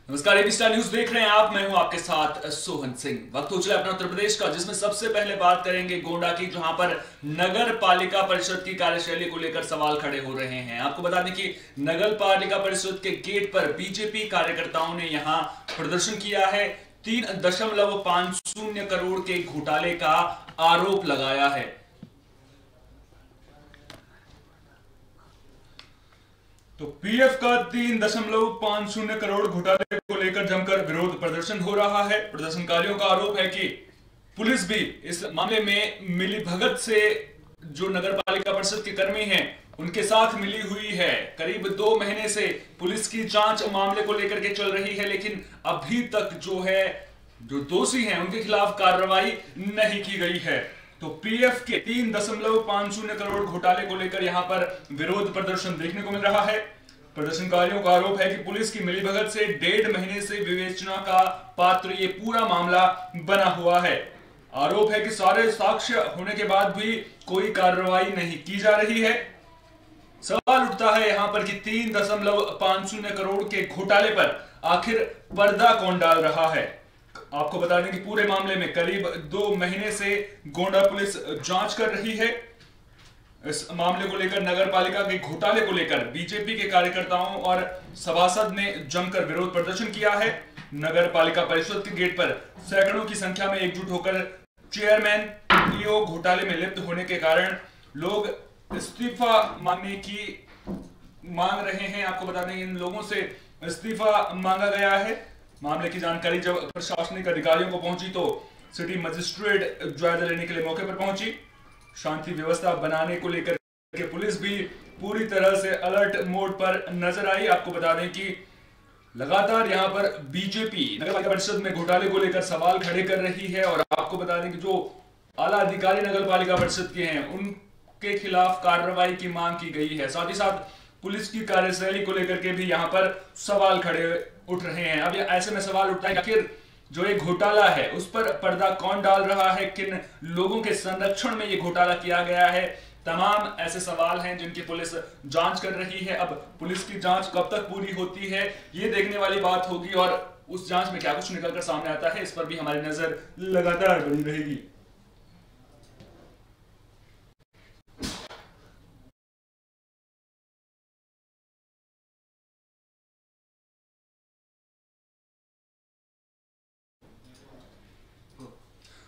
नमस्कार, AB star news देख रहे हैं आप। मैं हूं आपके साथ सोहन सिंह। वक्त हो चला अपना उत्तर प्रदेश का, जिसमें सबसे पहले बात करेंगे गोंडा की, जहां पर नगर पालिका परिषद की कार्यशैली को लेकर सवाल खड़े हो रहे हैं। आपको बता दें कि नगर पालिका परिषद के गेट पर बीजेपी कार्यकर्ताओं ने यहां प्रदर्शन किया है। 3.50 करोड़ के घोटाले का आरोप लगाया है। तो पीएफ का 3.50 करोड़ घोटाले को लेकर जमकर विरोध प्रदर्शन हो रहा है। प्रदर्शनकारियों का आरोप है कि पुलिस भी इस मामले में मिलीभगत से जो नगर पालिका परिषद के कर्मी हैं उनके साथ मिली हुई है। करीब 2 महीने से पुलिस की जांच मामले को लेकर के चल रही है, लेकिन अभी तक जो दोषी हैं उनके खिलाफ कार्रवाई नहीं की गई है। तो पीएफ के 3.50 करोड़ घोटाले को लेकर यहां पर विरोध प्रदर्शन देखने को मिल रहा है। प्रदर्शनकारियों का आरोप है कि पुलिस की मिलीभगत से 1.5 महीने से विवेचना का पात्र ये पूरा मामला बना हुआ है। आरोप है कि सारे साक्ष्य होने के बाद भी कोई कार्रवाई नहीं की जा रही है। सवाल उठता है यहां पर कि 3.50 करोड़ के घोटाले पर आखिर पर्दा कौन डाल रहा है। आपको बता दें कि पूरे मामले में करीब 2 महीने से गोंडा पुलिस जांच कर रही है। इस मामले को लेकर, नगर पालिका के घोटाले को लेकर बीजेपी के कार्यकर्ताओं और सभासद ने जमकर विरोध प्रदर्शन किया है। नगर पालिका परिषद के गेट पर सैकड़ों की संख्या में एकजुट होकर चेयरमैन ईओ घोटाले में लिप्त होने के कारण लोग इस्तीफा मांगने की मांग रहे हैं। आपको बता दें कि इन लोगों से इस्तीफा मांगा गया है। मामले की जानकारी जब प्रशासनिक अधिकारियों को पहुंची तो सिटी मजिस्ट्रेट जायजा लेने के लिए मौके पर पहुंची। शांति व्यवस्था बनाने को लेकर के पुलिस भी पूरी तरह से अलर्ट मोड पर नजर आई। आपको बता दें कि लगातार यहां पर बीजेपी नगर पालिका परिषद में घोटाले को लेकर सवाल खड़े कर रही है। और आपको बता दें कि जो आला अधिकारी नगर पालिका परिषद के हैं उनके खिलाफ कार्रवाई की मांग की गई है। साथ ही साथ पुलिस की कार्यशैली को लेकर के भी यहां पर सवाल खड़े उठ रहे हैं। अब ऐसे में सवाल उठता है कि आखिर जो ये घोटाला है उस पर पर्दा कौन डाल रहा है, किन लोगों के संरक्षण में ये घोटाला किया गया है। तमाम ऐसे सवाल हैं जिनकी पुलिस जांच कर रही है। अब पुलिस की जांच कब तक पूरी होती है ये देखने वाली बात होगी, और उस जांच में क्या कुछ निकलकर सामने आता है इस पर भी हमारी नजर लगातार बनी रहेगी।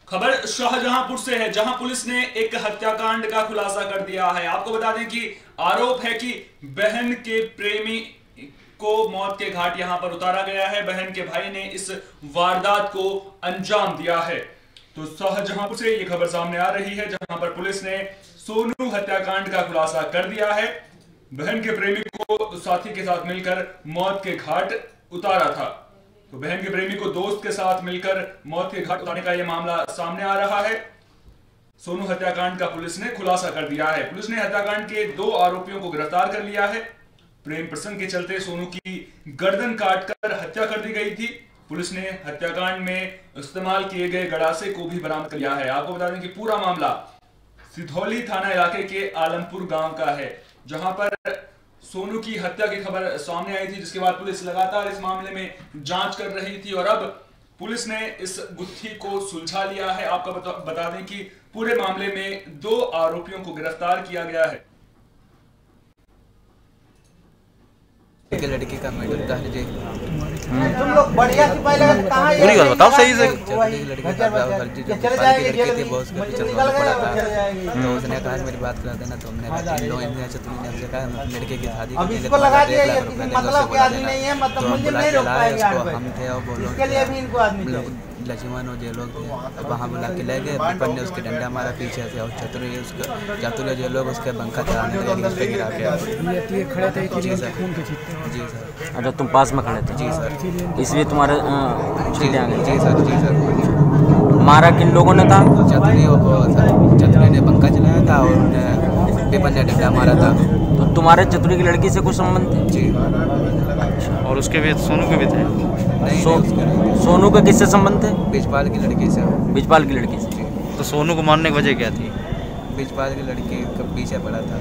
खबर शाहजहांपुर से है, जहां पुलिस ने एक हत्याकांड का खुलासा कर दिया है। आपको बता दें कि आरोप है कि बहन के प्रेमी को मौत के घाट यहां पर उतारा गया है। बहन के भाई ने इस वारदात को अंजाम दिया है। तो शाहजहांपुर से यह खबर सामने आ रही है, जहां पर पुलिस ने सोनू हत्याकांड का खुलासा कर दिया है। बहन के प्रेमी को साथी के साथ मिलकर मौत के घाट उतारा था। तो बहन के प्रेमी को दोस्त के साथ मिलकर मौत के घाट उतारने का यह मामला सामने आ रहा है। सोनू हत्याकांड का पुलिस ने खुलासा कर दिया है। पुलिस ने हत्याकांड के 2 आरोपियों को गिरफ्तार कर लिया है। प्रेम प्रसंग के चलते सोनू की गर्दन काटकर हत्या कर दी गई थी। पुलिस ने हत्याकांड में इस्तेमाल किए गए गड़ासे को भी बरामद कर लिया है। आपको बता दें कि पूरा मामला सिधौली थाना इलाके के आलमपुर गांव का है, जहां पर सोनू की हत्या की खबर सामने आई थी, जिसके बाद पुलिस लगातार इस मामले में जांच कर रही थी और अब पुलिस ने इस गुत्थी को सुलझा लिया है। आपको बता दें कि पूरे मामले में 2 आरोपियों को गिरफ्तार किया गया है। लड़की का मेडल था जी। तुम लोग बढ़िया सिपाही लगा कहां पूरी बात बताओ सही से। लड़की का गलती जो लड़की थी बहुत उसका पीछे चलना पड़ा था। तो उसने कहा मेरी बात करा देना, तो हमने कहा इन लोग इनसे चतुरी ने हमसे कहा लड़के की शादी अब इसको लगा दिया, ये मतलब के आदमी नहीं है, मतलब मुझे नहीं रोक पाएंगे। हम थे और बोलो इसके लिए भी इनको आदमी चाहिए। लक्ष्मण और जे लोग थे, अब वहाँ बुला के ले गए। पीपल ने उसके डंडा मारा पीछे से, और चतुर जे लोग उसके बंका चलाने लगे, उस पर गिरा के खड़े थे। जी सर, जी सर। अच्छा, तुम पास में खड़े थे? जी सर, इसलिए तुम्हारे छींटे आ गए? जी सर, जी सर। मारा किन लोगों ने था? चतुरी ने बंका चलाया था और पीपल ने डंडा मारा था। तो तुम्हारे चतुरी की लड़की से कुछ संबंध थे? जी। और उसके भी, सोनू के भी थे? नहीं, सोनू के किससे संबंध थे? बिजपाल की लड़की से। बिजपाल की लड़की से? तो सोनू को मारने की वजह क्या थी? बिजपाल की लड़की का पीछे पड़ा था।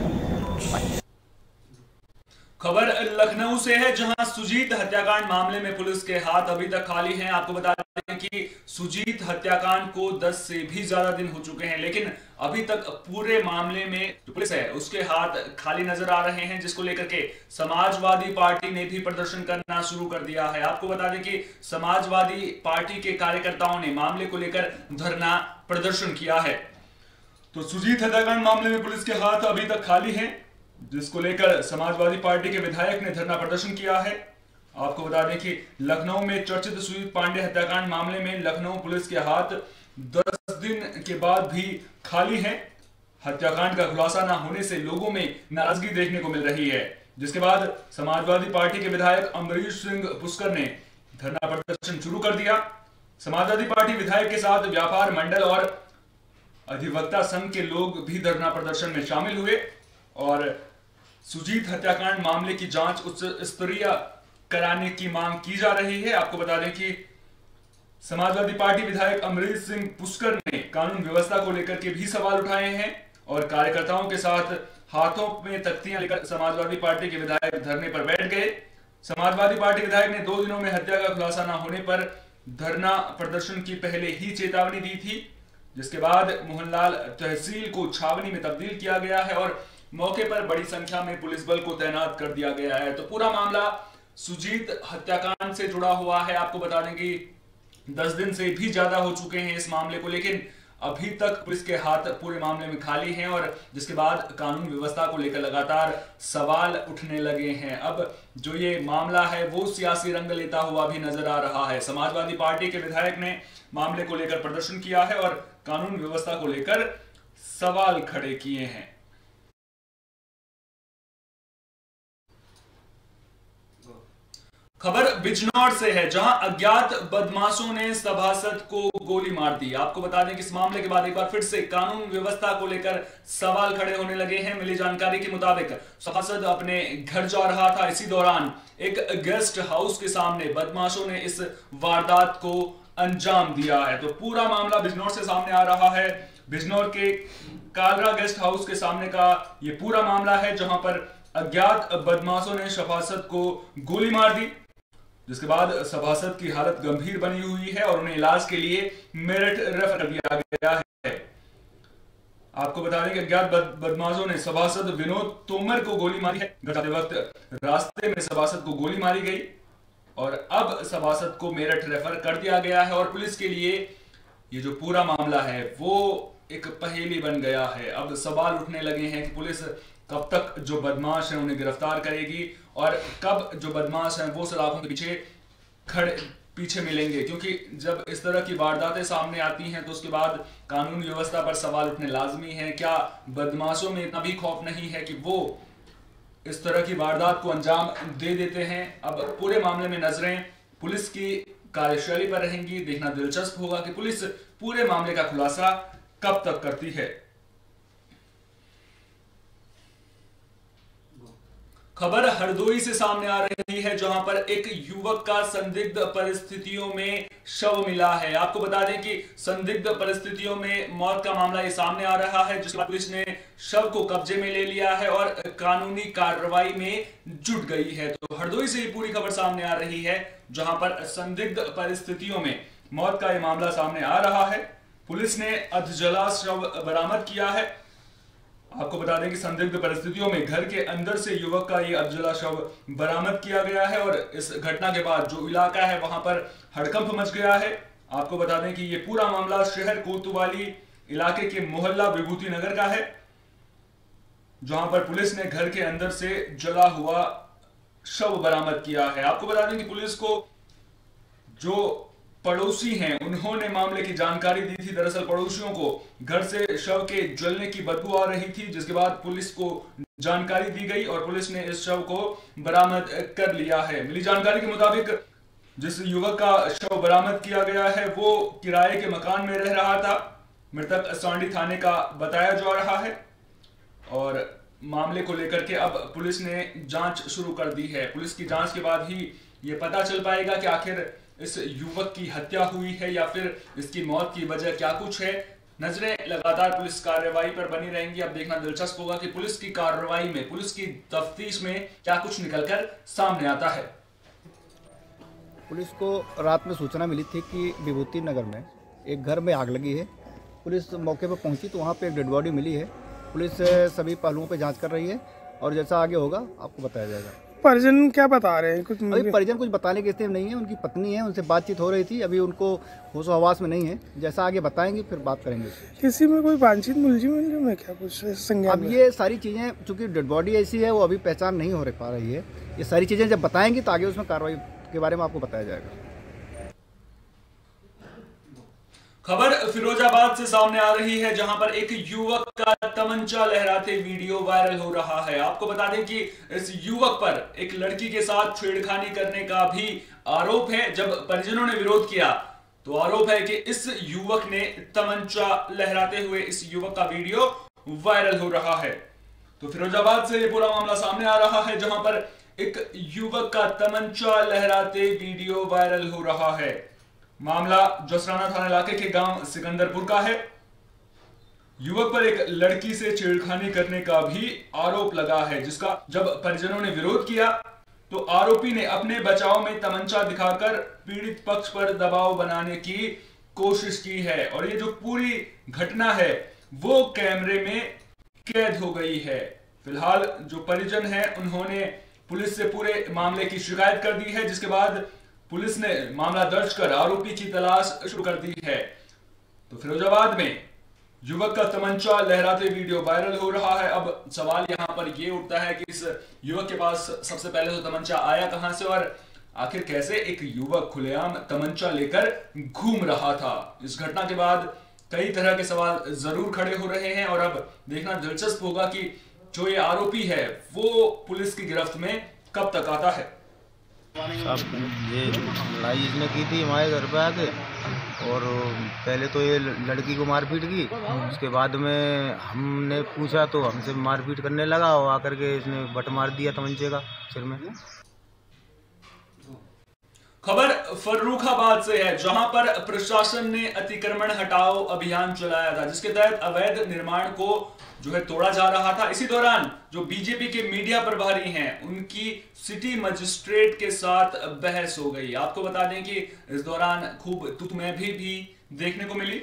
खबर लखनऊ से है, जहां सुजीत हत्याकांड मामले में पुलिस के हाथ अभी तक खाली हैं। आपको बता दें कि सुजीत हत्याकांड को 10 से भी ज्यादा दिन हो चुके हैं, लेकिन अभी तक पूरे मामले में जो पुलिस है उसके हाथ खाली नजर आ रहे हैं, जिसको लेकर के समाजवादी पार्टी ने भी प्रदर्शन करना शुरू कर दिया है। आपको बता दें कि समाजवादी पार्टी के कार्यकर्ताओं ने मामले को लेकर धरना प्रदर्शन किया है। तो सुजीत हत्याकांड मामले में पुलिस के हाथ अभी तक खाली हैं, जिसको लेकर समाजवादी पार्टी के विधायक ने धरना प्रदर्शन किया है। आपको बता दें कि लखनऊ में चर्चित सुजीत पांडे हत्याकांड मामले में लखनऊ पुलिस के हाथ 10 दिन के बाद भी खाली हैं। हत्याकांड का खुलासा न होने से लोगों में नाराजगी देखने को मिल रही है, जिसके बाद समाजवादी पार्टी के विधायक अमरीश सिंह पुष्कर ने धरना प्रदर्शन शुरू कर दिया। समाजवादी पार्टी विधायक के साथ व्यापार मंडल और अधिवक्ता संघ के लोग भी धरना प्रदर्शन में शामिल हुए और सुजीत हत्याकांड मामले की जांच उच्च स्तरीय कराने की मांग की जा रही है। आपको बता दें कि समाजवादी पार्टी विधायक अमरीश सिंह पुष्कर ने कानून व्यवस्था को लेकर के भी सवाल उठाए हैं और कार्यकर्ताओं के साथ हाथों में तख्तियां लेकर समाजवादी पार्टी के विधायक धरने पर बैठ गए। समाजवादी पार्टी विधायक ने 2 दिनों में हत्या का खुलासा न होने पर धरना प्रदर्शन की पहले ही चेतावनी दी थी, जिसके बाद मोहनलाल तहसील को छावनी में तब्दील किया गया है और मौके पर बड़ी संख्या में पुलिस बल को तैनात कर दिया गया है। तो पूरा मामला सुजीत हत्याकांड से जुड़ा हुआ है। आपको बता दें कि 10 दिन से भी ज्यादा हो चुके हैं इस मामले को, लेकिन अभी तक पुलिस के हाथ पूरे मामले में खाली हैं और जिसके बाद कानून व्यवस्था को लेकर लगातार सवाल उठने लगे हैं। अब जो ये मामला है वो सियासी रंग लेता हुआ भी नजर आ रहा है। समाजवादी पार्टी के विधायक ने मामले को लेकर प्रदर्शन किया है और कानून व्यवस्था को लेकर सवाल खड़े किए हैं। खबर बिजनौर से है, जहां अज्ञात बदमाशों ने सभासद को गोली मार दी। आपको बता दें कि इस मामले के बाद एक बार फिर से कानून व्यवस्था को लेकर सवाल खड़े होने लगे हैं। मिली जानकारी के मुताबिक सभासद अपने घर जा रहा था, इसी दौरान एक गेस्ट हाउस के सामने बदमाशों ने इस वारदात को अंजाम दिया है। तो पूरा मामला बिजनौर से सामने आ रहा है। बिजनौर के कालरा गेस्ट हाउस के सामने का ये पूरा मामला है, जहां पर अज्ञात बदमाशों ने सभासद को गोली मार दी, जिसके बाद सभासद की हालत गंभीर बनी हुई है और उन्हें इलाज के लिए मेरठ रेफर कर दिया गया है। आपको बता दें कि अज्ञात बदमाशों ने सभासद विनोद तोमर को गोली मारी है। जाते वक्त रास्ते में सभासद को गोली मारी गई और अब सभासद को मेरठ रेफर कर दिया गया है और पुलिस के लिए ये जो पूरा मामला है वो एक पहेली बन गया है। अब सवाल उठने लगे हैं कि पुलिस कब तक जो बदमाश हैं उन्हें गिरफ्तार करेगी और कब जो बदमाश हैं वो सलाखों के पीछे मिलेंगे, क्योंकि जब इस तरह की वारदातें सामने आती हैं तो उसके बाद कानून व्यवस्था पर सवाल उठने लाजमी है। क्या बदमाशों में इतना भी खौफ नहीं है कि वो इस तरह की वारदात को अंजाम दे देते हैं? अब पूरे मामले में नजरें पुलिस की कार्यशैली पर रहेंगी। देखना दिलचस्प होगा कि पुलिस पूरे मामले का खुलासा कब तक करती है। खबर हरदोई से सामने आ रही है, जहां पर एक युवक का संदिग्ध परिस्थितियों में शव मिला है। आपको बता दें कि संदिग्ध परिस्थितियों में मौत का मामला ये सामने आ रहा है, जिसके बाद पुलिस ने शव को कब्जे में ले लिया है और कानूनी कार्रवाई में जुट गई है। तो हरदोई से ये पूरी खबर सामने आ रही है, जहां पर संदिग्ध परिस्थितियों में मौत का ये मामला सामने आ रहा है। पुलिस ने अधजला शव बरामद किया है। आपको बता दें कि संदिग्ध परिस्थितियों में घर के अंदर से युवक का ये अधजला शव बरामद किया गया है और इस घटना के बाद जो इलाका है वहां पर हड़कंप मच गया है। आपको बता दें कि ये पूरा मामला शहर कोतवाली इलाके के मोहल्ला विभूति नगर का है, जहां पर पुलिस ने घर के अंदर से जला हुआ शव बरामद किया है। आपको बता दें कि पुलिस को जो पड़ोसी हैं उन्होंने मामले की जानकारी दी थी। दरअसल पड़ोसियों को घर से शव के जलने की बदबू आ रही थी, जिसके बाद पुलिस को जानकारी दी गई और पुलिस ने इस शव को बरामद कर लिया है। मिली जानकारी के मुताबिक जिस युवक का शव बरामद किया गया है वो किराए के मकान में रह रहा था। मृतक सांडी थाने का बताया जा रहा है और मामले को लेकर के अब पुलिस ने जांच शुरू कर दी है। पुलिस की जांच के बाद ही ये पता चल पाएगा कि आखिर इस युवक की हत्या हुई है या फिर इसकी मौत की वजह क्या कुछ है। नजरें लगातार पुलिस कार्रवाई पर बनी रहेंगी। अब देखना दिलचस्प होगा कि पुलिस की कार्रवाई में, पुलिस की तफ्तीश में क्या कुछ निकलकर सामने आता है। पुलिस को रात में सूचना मिली थी कि विभूति नगर में एक घर में आग लगी है। पुलिस मौके पर पहुंची तो वहां पे एक डेड बॉडी मिली है। पुलिस सभी पहलुओं पे जांच कर रही है और जैसा आगे होगा आपको बताया जाएगा। परिजन क्या बता रहे हैं? कुछ अभी परिजन कुछ बताने की स्थिति नहीं है। उनकी पत्नी है, उनसे बातचीत हो रही थी, अभी उनको होशो हवास में नहीं है। जैसा आगे बताएंगे फिर बात करेंगे। किसी में कोई वांछित मुलजिम है क्या कुछ संज्ञान? अब ये सारी चीज़ें चूँकि डेड बॉडी ऐसी है वो अभी पहचान नहीं हो पा रही है। ये सारी चीज़ें जब बताएंगी तो आगे उसमें कार्रवाई के बारे में आपको बताया जाएगा। खबर फिरोजाबाद से सामने आ रही है, जहां पर एक युवक का तमंचा लहराते वीडियो वायरल हो रहा है। आपको बता दें कि इस युवक पर एक लड़की के साथ छेड़खानी करने का भी आरोप है। जब परिजनों ने विरोध किया तो आरोप है कि इस युवक ने तमंचा लहराते हुए इस युवक का वीडियो वायरल हो रहा है। तो फिरोजाबाद से ये पूरा मामला सामने आ रहा है, जहां पर एक युवक का तमंचा लहराते वीडियो वायरल हो रहा है। मामला जसराना थाना इलाके के गांव सिकंदरपुर का है। युवक पर एक लड़की से छेड़खानी करने का भी आरोप लगा है, जिसका जब परिजनों ने विरोध किया तो आरोपी ने अपने बचाव में तमंचा दिखाकर पीड़ित पक्ष पर दबाव बनाने की कोशिश की है। और ये जो पूरी घटना है वो कैमरे में कैद हो गई है। फिलहाल जो परिजन है उन्होंने पुलिस से पूरे मामले की शिकायत कर दी है, जिसके बाद पुलिस ने मामला दर्ज कर आरोपी की तलाश शुरू कर दी है। तो फिरोजाबाद में युवक का तमंचा लहराते वीडियो वायरल हो रहा है। अब सवाल यहां पर यह उठता है कि इस युवक के पास सबसे पहले तो तमंचा आया कहां से और आखिर कैसे एक युवक खुलेआम तमंचा लेकर घूम रहा था। इस घटना के बाद कई तरह के सवाल जरूर खड़े हो रहे हैं और अब देखना दिलचस्प होगा कि जो ये आरोपी है वो पुलिस की गिरफ्त में कब तक आता है। साहब ये लड़ाई इसने की थी हमारे घर पे आके, और पहले तो ये लड़की को मारपीट की। उसके बाद में हमने पूछा तो हमसे मारपीट करने लगा और आकर के इसने बट मार दिया तमंचे का सिर में। खबर फर्रुखाबाद से है, जहां पर प्रशासन ने अतिक्रमण हटाओ अभियान चलाया था, जिसके तहत अवैध निर्माण को जो है तोड़ा जा रहा था। इसी दौरान जो बीजेपी के मीडिया प्रभारी हैं उनकी सिटी मजिस्ट्रेट के साथ बहस हो गई। आपको बता दें कि इस दौरान खूब तुतमें भी देखने को मिली।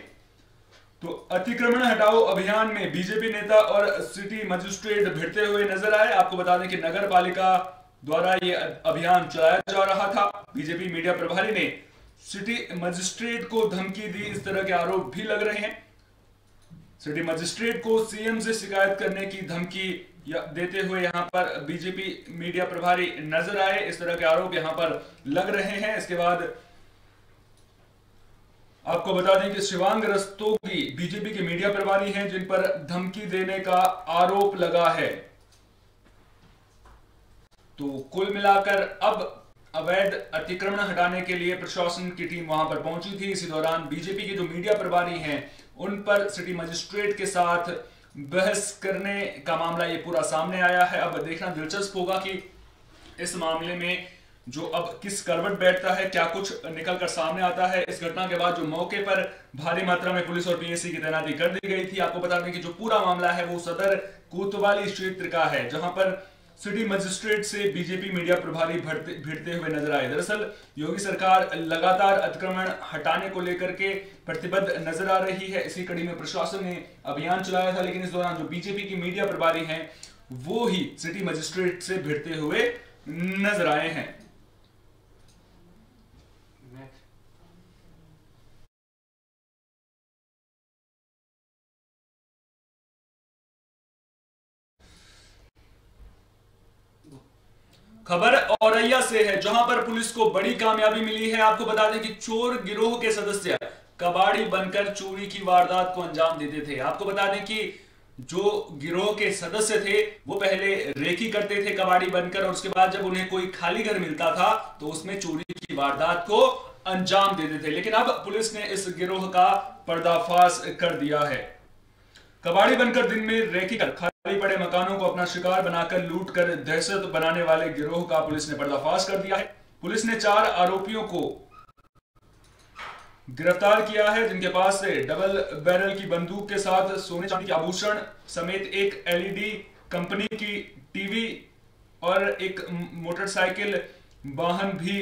तो अतिक्रमण हटाओ अभियान में बीजेपी नेता और सिटी मजिस्ट्रेट भिड़ते हुए नजर आए। आपको बता दें कि नगर पालिका द्वारा यह अभियान चलाया जा रहा था। बीजेपी मीडिया प्रभारी ने सिटी मजिस्ट्रेट को धमकी दी, इस तरह के आरोप भी लग रहे हैं। सिटी मजिस्ट्रेट को सीएम से शिकायत करने की धमकी देते हुए यहां पर बीजेपी मीडिया प्रभारी नजर आए, इस तरह के आरोप यहां पर लग रहे हैं। इसके बाद आपको बता दें कि शिवांग रस्तोगी बीजेपी के मीडिया प्रभारी हैं, जिन पर धमकी देने का आरोप लगा है। तो कुल मिलाकर अब अवैध अतिक्रमण हटाने के लिए प्रशासन की टीम वहां पर पहुंची थी। इसी दौरान बीजेपी के जो मीडिया प्रभारी हैं उन पर सिटी मजिस्ट्रेट के साथ बहस करने का मामला ये पूरा सामने आया है। अब देखना दिलचस्प होगा कि इस मामले में जो अब किस करवट बैठता है, क्या कुछ निकल कर सामने आता है। इस घटना के बाद जो मौके पर भारी मात्रा में पुलिस और पीएससी की तैनाती कर दी गई थी। आपको बता दें कि जो पूरा मामला है वो सदर कोतवाली क्षेत्र का है, जहां पर सिटी मजिस्ट्रेट से बीजेपी मीडिया प्रभारी भिड़ते हुए नजर आए। दरअसल योगी सरकार लगातार अतिक्रमण हटाने को लेकर के प्रतिबद्ध नजर आ रही है। इसी कड़ी में प्रशासन ने अभियान चलाया था, लेकिन इस दौरान जो बीजेपी की मीडिया प्रभारी हैं वो ही सिटी मजिस्ट्रेट से भिड़ते हुए नजर आए हैं। खबर औरैया से है, जहां पर पुलिस को बड़ी कामयाबी मिली है। आपको बता दें कि चोर गिरोह के सदस्य कबाड़ी बनकर चोरी की वारदात को अंजाम देते थे। आपको बता दें कि जो गिरोह के सदस्य थे वो पहले रेकी करते थे कबाड़ी बनकर, और उसके बाद जब उन्हें कोई खाली घर मिलता था तो उसमें चोरी की वारदात को अंजाम देते थे। लेकिन अब पुलिस ने इस गिरोह का पर्दाफाश कर दिया है। कबाड़ी बनकर दिन में रेकी कर खाली पड़े मकानों को अपना शिकार बनाकर लूट कर दहशत बनाने वाले गिरोह का पुलिस ने पर्दाफाश कर दिया है। पुलिस ने 4 आरोपियों को गिरफ्तार किया है, जिनके पास से डबल बैरल की बंदूक के साथ सोने चांदी के आभूषण समेत एक LED कंपनी की टीवी और एक मोटरसाइकिल वाहन भी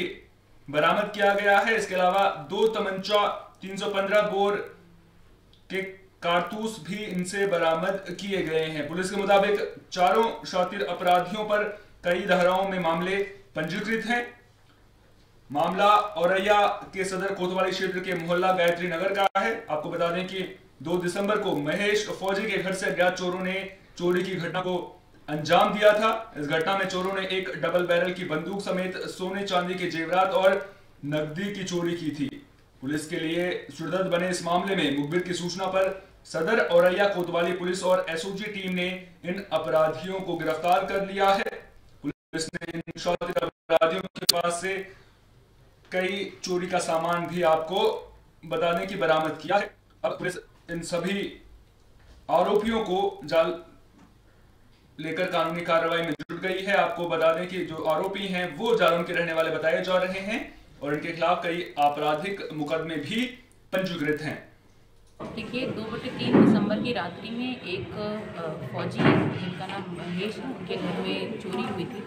बरामद किया गया है। इसके अलावा 2 तमंचा 315 बोर के कारतूस भी इनसे बरामद किए गए हैं। पुलिस के मुताबिक चारों शातिर अपराधियों पर कई धाराओं में मामले पंजीकृत हैं। मामला औरैया के सदर कोतवाली क्षेत्र के मोहल्ला गायत्री नगर का है। आपको बता दें कि 2 दिसंबर को महेश फौजी के घर से अज्ञात चोरों ने चोरी की घटना को अंजाम दिया था। इस घटना में चोरों ने एक डबल बैरल की बंदूक समेत सोने चांदी के जेवरात और नकदी की चोरी की थी। पुलिस के लिए सुरदर्द बने इस मामले में मुखबिर की सूचना पर सदर औरैया कोतवाली पुलिस और SOG टीम ने इन अपराधियों को गिरफ्तार कर लिया है। पुलिस ने इन शातिर अपराधियों के पास से कई चोरी का सामान भी आपको बताने की बरामद किया है। अब पुलिस इन सभी आरोपियों को जाल लेकर कानूनी कार्रवाई में जुट गई है। आपको बता दें कि जो आरोपी हैं वो जालौन के रहने वाले बताए जा रहे हैं और इनके खिलाफ कई आपराधिक मुकदमे भी पंजीकृत हैं। देखिए 2/3 दिसंबर की रात्रि में एक फौजी जिनका नाम महेश है, उनके घर में चोरी हुई थी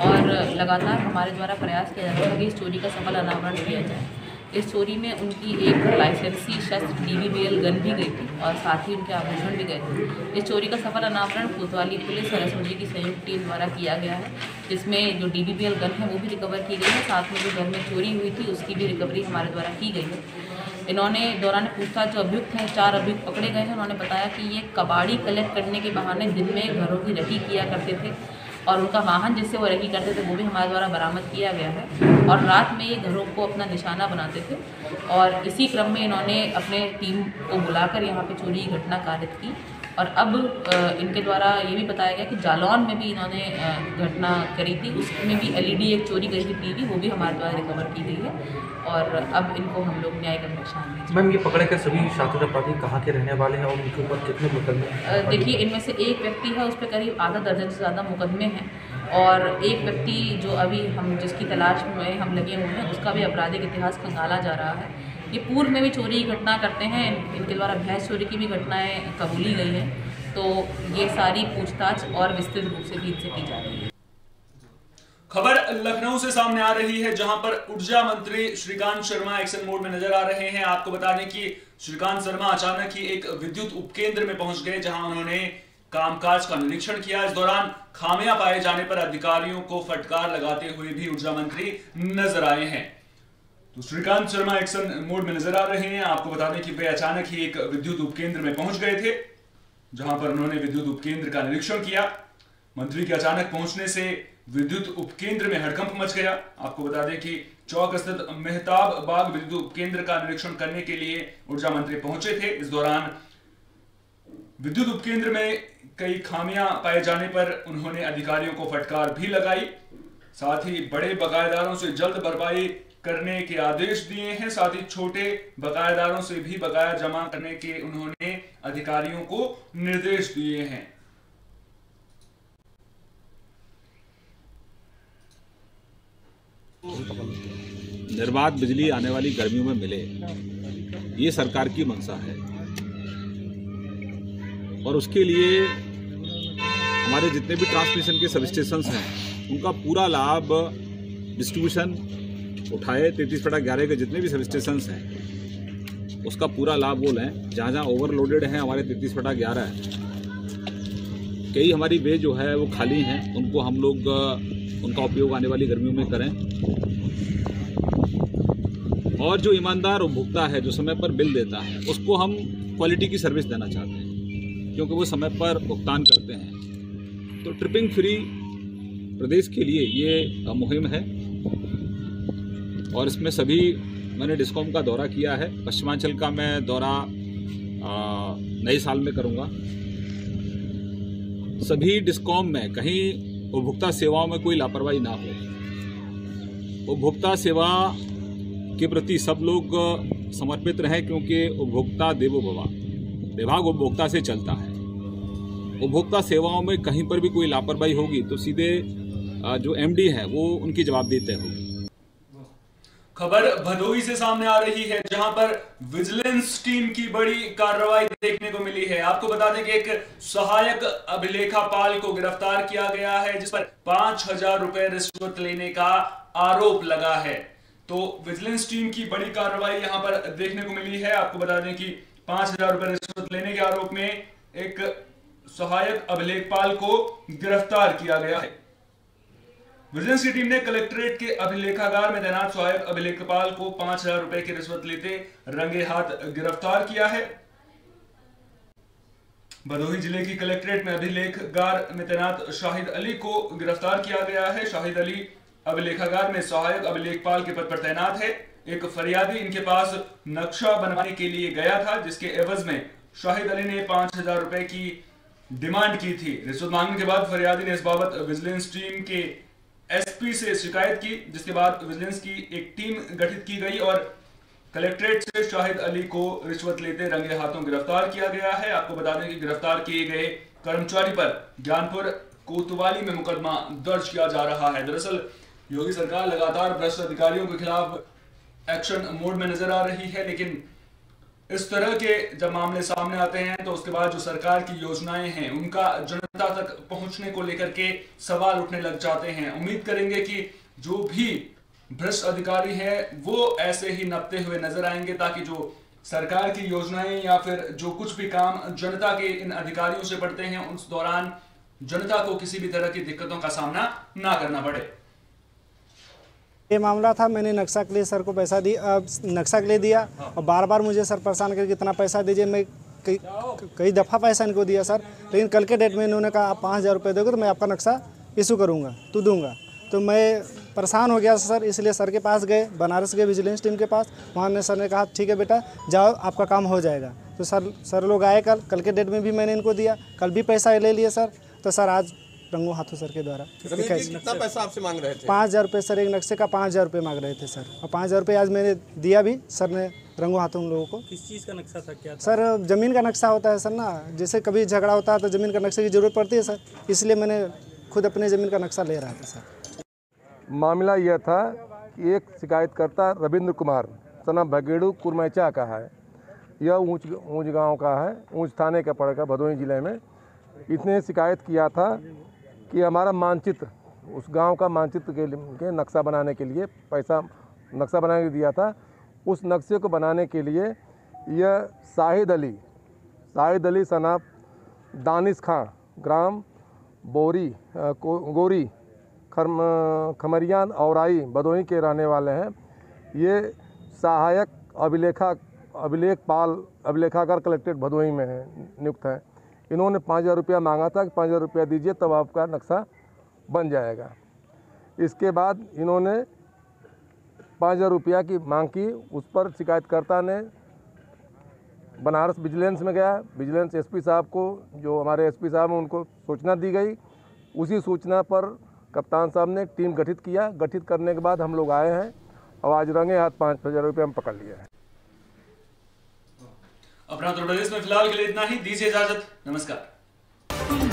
और लगातार हमारे द्वारा प्रयास किया जा रहा था कि इस चोरी का सफल अनावरण किया जाए। इस चोरी में उनकी एक लाइसेंसी शस्त्र DBBL गन भी गई थी और साथ ही उनके आभूषण भी गए थे। इस चोरी का सफल अनावरण कोतवाली पुलिस और SOG की संयुक्त टीम द्वारा किया गया है, जिसमें जो DBBL गन है वो भी रिकवर की गई है, साथ में जो घर में चोरी हुई थी उसकी भी रिकवरी हमारे द्वारा की गई है। इन्होंने दौरान पूछताछ जो अभियुक्त हैं 4 अभियुक्त पकड़े गए हैं। उन्होंने बताया कि ये कबाड़ी कलेक्ट करने के बहाने दिन में घरों की रखी किया करते थे और उनका वाहन जिससे वो रखी करते थे वो भी हमारे द्वारा बरामद किया गया है और रात में ये घरों को अपना निशाना बनाते थे और इसी क्रम में इन्होंने अपने टीम को बुलाकर यहाँ पे चोरी की घटना कारित की। और अब इनके द्वारा ये भी बताया गया कि जालौन में भी इन्होंने घटना करी थी, उसमें भी LED एक चोरी करी थी टीवी, वो भी हमारे द्वारा रिकवर की गई है और अब इनको हम लोग न्यायिक अन्वेषण में। मैम, ये पकड़े गए सभी शातिर अपराधी कहाँ के रहने वाले हैं और उनके ऊपर कितने मुकदमे? देखिए इनमें से एक व्यक्ति है, उस पर करीब आधा दर्जन से ज़्यादा मुकदमे हैं और एक व्यक्ति जो अभी हम जिसकी तलाश में हम लगे हुए हैं उसका भी आपराधिक इतिहास खंगाला जा रहा है। ये पूर्व में भी चोरी की घटना करते हैं, इनके द्वारा भैंस चोरी की भी घटनाएं कबूली गई हैं, तो ये सारी पूछताछ और विस्तृत रूप से भी इनसे की जा रही है। खबर लखनऊ से सामने आ रही है, जहां पर ऊर्जा मंत्री श्रीकांत शर्मा एक्शन मोड में नजर आ रहे हैं। आपको बता दें कि श्रीकांत शर्मा अचानक ही एक विद्युत उपकेंद्र में पहुंच गए, जहां उन्होंने कामकाज का निरीक्षण किया। इस दौरान खामियां पाए जाने पर अधिकारियों को फटकार लगाते हुए भी ऊर्जा मंत्री नजर आए हैं। तो श्रीकांत शर्मा एक्शन मोड में नजर आ रहे हैं। आपको बता दें कि वे अचानक ही एक विद्युत उपकेंद्र में पहुंच गए थे, जहां पर उन्होंने विद्युत उपकेंद्र का निरीक्षण किया। मंत्री के अचानक पहुंचने से विद्युत उपकेंद्र में हड़कंप मच गया। आपको बता दें कि चौक स्थित मेहताब बाग विद्युत उपकेंद्र का निरीक्षण करने के लिए ऊर्जा मंत्री पहुंचे थे। इस दौरान विद्युत उपकेंद्र में कई खामियां पाए जाने पर उन्होंने अधिकारियों को फटकार भी लगाई। साथ ही बड़े बकायेदारों से जल्द भरपाई करने के आदेश दिए हैं। साथ ही छोटे बकायेदारों से भी बकाया जमा करने के उन्होंने अधिकारियों को निर्देश दिए हैं। निर्बाध बिजली आने वाली गर्मियों में मिले, ये सरकार की मंशा है और उसके लिए हमारे जितने भी ट्रांसमिशन के सब स्टेशंस हैं उनका पूरा लाभ डिस्ट्रीब्यूशन उठाए। 33/11 के जितने भी सब स्टेशंस हैं उसका पूरा लाभ वो लें। जहाँ जहाँ ओवरलोडेड हैं हमारे 33/11 कई हमारी वे जो है वो खाली हैं, उनको हम लोग उनका उपयोग आने वाली गर्मियों में करें। और जो ईमानदार उपभोक्ता है जो समय पर बिल देता है उसको हम क्वालिटी की सर्विस देना चाहते हैं, क्योंकि वो समय पर भुगतान करते हैं। तो ट्रिपिंग फ्री प्रदेश के लिए ये मुहिम है और इसमें सभी मैंने डिस्कॉम का दौरा किया है। पश्चिमांचल का मैं दौरा नए साल में करूंगा। सभी डिस्कॉम में कहीं उपभोक्ता सेवाओं में कोई लापरवाही ना हो। उपभोक्ता सेवा के प्रति सब लोग समर्पित रहें, क्योंकि उपभोक्ता देवो भव, विभाग उपभोक्ता से चलता है। उपभोक्ता सेवाओं में कहीं पर भी कोई लापरवाही होगी तो सीधे जो MD है वो उनकी जवाबदेही होगी। खबर भदोही से सामने आ रही है, जहां पर विजिलेंस टीम की बड़ी कार्रवाई देखने को मिली है। आपको बता दें कि एक सहायक अभिलेखापाल को गिरफ्तार किया गया है, जिस पर 5,000 रुपए रिश्वत लेने का आरोप लगा है। तो विजिलेंस टीम की बड़ी कार्रवाई यहां पर देखने को मिली है। आपको बता दें कि 5,000 रुपए रिश्वत लेने के आरोप में एक सहायक अभिलेखपाल को गिरफ्तार किया गया है। विजिलेंस की टीम ने कलेक्ट्रेट के अभिलेखागार में तैनात सहायक अभिलेखपाल को 5,000 रुपए की रिश्वत लेते रंगे हाथ गिरफ्तार किया है। भदोही जिले की कलेक्ट्रेट में अभिलेखागार में तैनात शाहिद अली को गिरफ्तार किया गया है। शाहिद अली अभिलेखागार में सहायक अभिलेखपाल के पद पर तैनात है। एक फरियादी इनके पास नक्शा बनवाने के लिए गया था, जिसके एवज में शाहिद अली ने 5,000 रुपए की डिमांड की थी। रिश्वत मांगने के बाद फरियादी ने इस बाबत विजिलेंस टीम के एसपी से शिकायत की, जिसके बाद विजिलेंस की एक टीम गठित की गई और कलेक्ट्रेट से शाहिद अली को रिश्वत लेते रंगे हाथों गिरफ्तार किया गया है। आपको बता दें कि गिरफ्तार किए गए कर्मचारी पर ज्ञानपुर कोतवाली में मुकदमा दर्ज किया जा रहा है। दरअसल योगी सरकार लगातार भ्रष्ट अधिकारियों के खिलाफ एक्शन मोड में नजर आ रही है, लेकिन इस तरह के जब मामले सामने आते हैं तो उसके बाद जो सरकार की योजनाएं हैं उनका जनता तक पहुंचने को लेकर के सवाल उठने लग जाते हैं। उम्मीद करेंगे कि जो भी भ्रष्ट अधिकारी हैं वो ऐसे ही नपते हुए नजर आएंगे, ताकि जो सरकार की योजनाएं या फिर जो कुछ भी काम जनता के इन अधिकारियों से पड़ते हैं उस दौरान जनता को किसी भी तरह की दिक्कतों का सामना ना करना पड़े। ये मामला था, मैंने नक्शा के लिए सर को पैसा दिया, नक्शा के लिए दिया और बार बार मुझे सर परेशान करके कितना पैसा दीजिए। मैं कई दफ़ा पैसा इनको दिया सर, लेकिन कल के डेट में इन्होंने कहा आप 5,000 रुपये दोगे तो मैं आपका नक्शा इशू करूँगा तो दूंगा। तो मैं परेशान हो गया सर, इसलिए सर के पास गए, बनारस गए विजिलेंस टीम के पास। वहाँ ने सर ने कहा ठीक है बेटा जाओ आपका काम हो जाएगा। तो सर लोग आए कल के डेट में भी मैंने इनको दिया, कल भी पैसा ले लिए सर। तो सर आज रंगों हाथों सर के द्वारा कितना पैसा आपसे मांग रहे थे? 5,000 रुपये सर, एक नक्शे का 5,000 रुपये मांग रहे थे सर, और 5,000 रुपये आज मैंने दिया भी। सर ने रंगों हाथों उन लोगों को। किस चीज़ का नक्शा था, क्या था? सर ज़मीन का नक्शा होता है सर ना, जैसे कभी झगड़ा होता है तो ज़मीन का नक्शे की ज़रूरत पड़ती है सर, इसलिए मैंने खुद अपने ज़मीन का नक्शा ले रहा था सर। मामला यह था कि एक शिकायतकर्ता रविंद्र कुमार सना भगेड़ू कुरमैचा का है। यह ऊँच गाँव का है, ऊँच थाने का पड़ेगा भदोही ज़िले में। इसने शिकायत किया था कि हमारा मानचित्र, उस गांव का मानचित्र के नक्शा बनाने के लिए पैसा नक्शा बना के दिया था। उस नक्शे को बनाने के लिए यह शाहिद अली सनाब दानिश खां, ग्राम गोरी खमरियान औराई भदोही के रहने वाले हैं। ये सहायक अभिलेखागार कलेक्ट्रेट भदोही में है, नियुक्त हैं। इन्होंने 5,000 रुपया मांगा था कि 5,000 रुपया दीजिए तब आपका नक्शा बन जाएगा। इसके बाद इन्होंने 5,000 रुपया की मांग की। उस पर शिकायतकर्ता ने बनारस विजिलेंस में गया। विजिलेंस एसपी साहब को, जो हमारे एसपी साहब हैं, उनको सूचना दी गई। उसी सूचना पर कप्तान साहब ने टीम गठित किया। गठित करने के बाद हम लोग आए हैं और आज रंगे हाथ 5,000 रुपये हम पकड़ लिए हैं। अपना उत्तर प्रदेश में फिलहाल के लिए इतना ही। दीजिए इजाजत, नमस्कार।